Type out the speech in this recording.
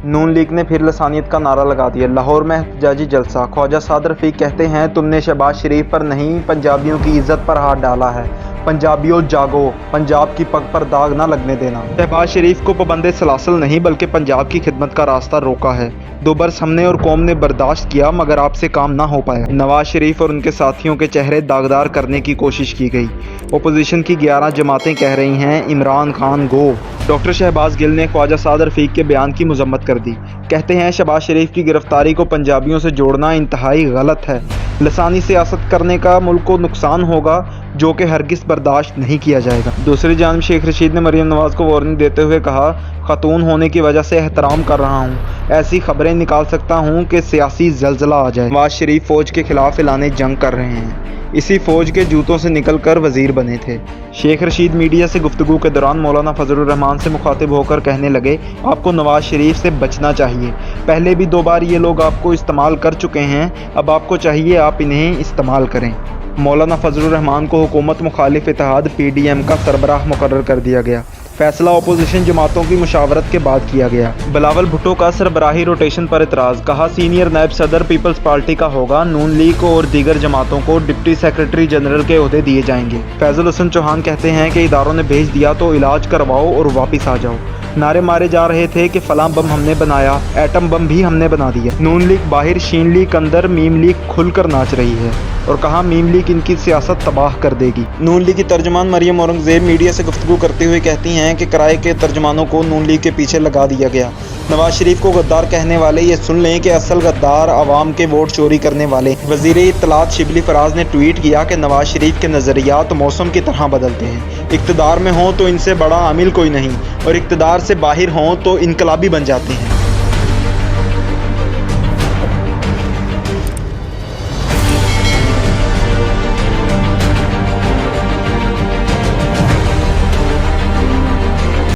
नून league ने फिर लसानियत का नारा लगा दिया। लाहौर में एहतजाजी जलसा। ख्वाजा साद रफीक कहते हैं तुमने शहबाज शरीफ पर नहीं पंजाबियों की इज्जत पर हाथ डाला है। पंजाबियों जागो, पंजाब की पग पर दाग ना लगने देना। शहबाज शरीफ को पाबंदे सलासल नहीं बल्कि पंजाब की खिदमत का रास्ता रोका है। 2 बरस हमने और कौम ने बर्दाश्त किया मगर आपसे काम ना हो पाया। नवाज शरीफ और उनके साथियों के चेहरे दागदार करने की कोशिश की गई। अपोजिशन की 11 जमातें कह रही हैं इमरान खान गो। डॉक्टर शहबाज गिल ने ख्वाजा साद रफीक के बयान की मजम्मत कर दी। कहते हैं शहबाज शरीफ की गिरफ्तारी को पंजाबियों से जोड़ना इंतहाई गलत है। लसानी सियासत करने का मुल्क को नुकसान होगा जो कि हरगिज़ बर्दाश्त नहीं किया जाएगा। दूसरी जानिब शेख रशीद ने मरीम नवाज को वार्निंग देते हुए कहा खातून होने की वजह से एहतराम कर रहा हूँ, ऐसी खबरें निकाल सकता हूँ कि सियासी जलजला आ जाए। नवाज शरीफ फ़ौज के खिलाफ ऐलाने जंग कर रहे हैं। इसी फ़ौज के जूतों से निकलकर वज़ीर बने थे। शेख रशीद मीडिया से गुफ्तगू के दौरान मौलाना फजलुर रहमान से मुखातिब होकर कहने लगे आपको नवाज शरीफ से बचना चाहिए। पहले भी 2 बार ये लोग आपको इस्तेमाल कर चुके हैं, अब आपको चाहिए आप इन्हें इस्तेमाल करें। मौलाना फजलुर रहमान को हुकूमत मुखालिफ इत्तेहाद PDM का सरबराह मुकर्रर कर दिया गया। फैसला अपोजिशन जमातों की मुशावरत के बाद किया गया। बिलावल भुट्टो का सरबराही रोटेशन पर इतराज़। कहा सीनियर नायब सदर पीपल्स पार्टी का होगा, नून लीग को और दीगर जमातों को डिप्टी सेक्रेटरी जनरल के ओहदे दिए जाएंगे। फैजल हसन चौहान कहते हैं कि इदारों ने भेज दिया तो इलाज करवाओ और वापस आ जाओ। नारे मारे जा रहे थे कि फलां बम हमने बनाया, एटम बम भी हमने बना दिया। नून लीग बाहर, शीन लीग अंदर, मीम लीग खुलकर नाच रही है और कहा मीम लीग इनकी सियासत तबाह कर देगी। नून लीग की तर्जमान मरियम औरंगजेब मीडिया से गुफ्तगू करते हुए कहती हैं कि किराए के तर्जमानों को नून लीग के पीछे लगा दिया गया। नवाज शरीफ को गद्दार कहने वाले ये सुन लें कि असल गद्दार आवाम के वोट चोरी करने वाले। वज़ीर इत्तलात शिबली फराज ने ट्वीट किया कि नवाज शरीफ के नज़रियात मौसम की तरह बदलते हैं। इक़्तिदार में हों तो इनसे बड़ा आमिल कोई नहीं और इक़्तिदार से बाहर हों तो इनकलाबी बन जाते हैं।